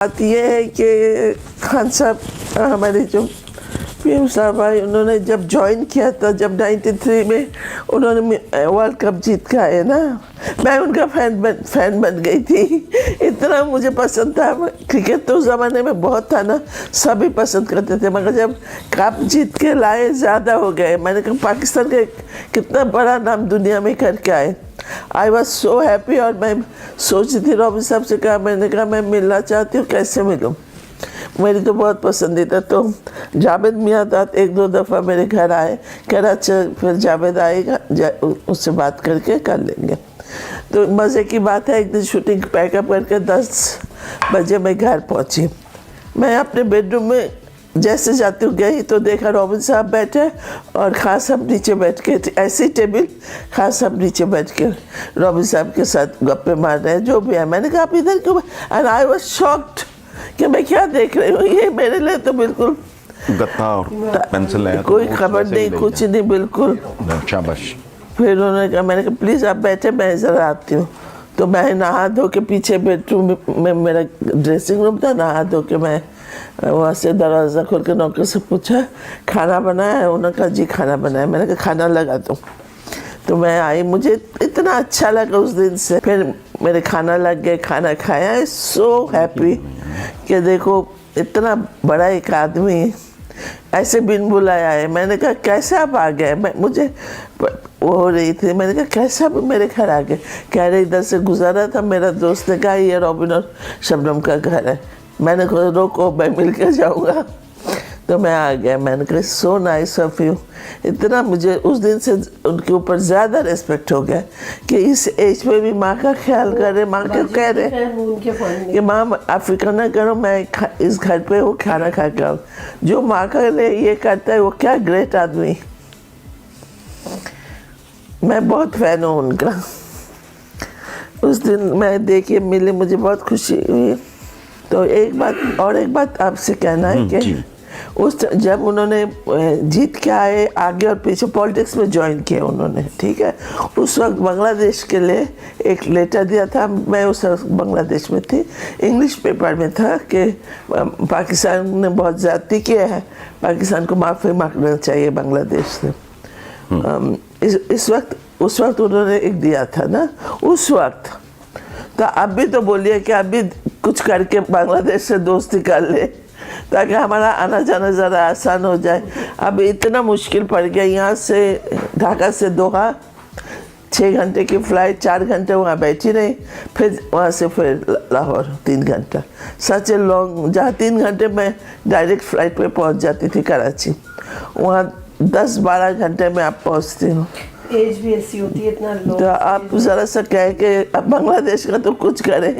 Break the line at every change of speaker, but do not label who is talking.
बात यह है कि खान साहब हमारे जो पीएम साहब भाई उन्होंने जब ज्वाइन किया था, जब 93 में उन्होंने वर्ल्ड कप जीत के आए ना, मैं उनका फैन बन गई थी। इतना मुझे पसंद था। क्रिकेट तो उस ज़माने में बहुत था ना, सभी पसंद करते थे, मगर जब कप जीत के लाए ज़्यादा हो गए। मैंने कहा पाकिस्तान का कितना बड़ा नाम दुनिया में करके आए। I was so happy. और मैं सोची थी रॉबिन साहब से कहा, मैंने कहा मैं मिलना चाहती हूँ, कैसे मिलूँ, मेरी तो बहुत पसंदीदा। तो जावेद मियाँदाद एक दो दफ़ा मेरे घर आए, कह रहा चल फिर जावेद आएगा, उससे बात करके कर लेंगे। तो मज़े की बात है, एक दिन शूटिंग पैकअप करके 10 बजे मैं घर पहुँची। मैं अपने बेडरूम में जैसे जाती हूँ गई तो देखा रॉबिन साहब बैठे और खान साहब नीचे बैठ के, ऐसी टेबल, खान साहब नीचे बैठ के रॉबिन साहब के साथ गप्पे मार रहे हैं, जो भी है। मैंने कहा आप इधर क्यों? एंड आई वाज शॉक्ड कि मैं क्या देख रही हूँ। ये मेरे लिए तो बिल्कुल
गत्ता और पेंसिल है,
कोई खबर नहीं, कुछ नहीं, बिल्कुल।
शाबाश।
फिर उन्होंने कहा, मैंने कहा प्लीज़ आप बैठे, मैं ज़रा आती हूँ। तो मैं नहा धो के पीछे बेडरूम में मेरा ड्रेसिंग रूम था, नहा धो के मैं वहाँ से दरवाज़ा खोल के नौकर से पूछा खाना बनाया है? उन्होंने कहा जी खाना बनाया। मैंने कहा खाना लगा दो। तो मैं आई, मुझे इतना अच्छा लगा उस दिन से। फिर मेरे खाना लग गए, खाना खाया। सो हैप्पी कि देखो इतना बड़ा एक आदमी ऐसे बिन बुलाया है। मैंने कहा कैसे आप आ गए? मुझे वो हो रही थी, मैंने कहा कैसे आप मेरे घर आ गए? कह रहे इधर से गुजारा था, मेरा दोस्त ने कहा ये रॉबिन और शबनम का घर है। मैंने कहा रोको, मैं मिल के जाऊँगा। तो मैं आ गया। मैंने कहा सो नाइस ऑफ यू। इतना मुझे उस दिन से उनके ऊपर ज़्यादा रिस्पेक्ट हो गया कि इस एज में भी माँ का ख्याल कर रहे। माँ के कह रहे कि माँ आप फिक्र ना करो, मैं इस घर पे हूँ, खाना खा के आऊँ। जो माँ का लिए ये करता है वो क्या ग्रेट आदमी। मैं बहुत फ़ैन हूँ उनका। उस दिन मैं देखिए मिले, मुझे बहुत खुशी हुई। तो एक बात आपसे कहना है कि जब उन्होंने जीत के आए, आगे और पीछे पॉलिटिक्स में ज्वाइन किया उन्होंने, ठीक है। उस वक्त बांग्लादेश के लिए एक लेटर दिया था। मैं उस वक्त बांग्लादेश में थी। इंग्लिश पेपर में था कि पाकिस्तान ने बहुत ज़्यादती किया है, पाकिस्तान को माफ़ी मांगना चाहिए बांग्लादेश से। उस वक्त उन्होंने एक दिया था ना उस वक्त। तो अब भी तो बोलिए कि अभी कुछ करके बांग्लादेश से दोस्ती कर ले ताकि हमारा आना जाना ज़रा आसान हो जाए। अब इतना मुश्किल पड़ गया। यहाँ से ढाका से दोहा 6 घंटे की फ़्लाइट, 4 घंटे वहाँ बैठी रही, फिर वहाँ से फिर लाहौर 3 घंटा। सच ए लॉन्ग, जहाँ 3 घंटे में डायरेक्ट फ़्लाइट पे पहुँच जाती थी कराची, वहाँ 10-12 घंटे में आप पहुँचती हूँ।
एज भी ऐसी होती है, इतना लो।
तो आप ज़रा सा कह के अब बांग्लादेश का तो कुछ करें।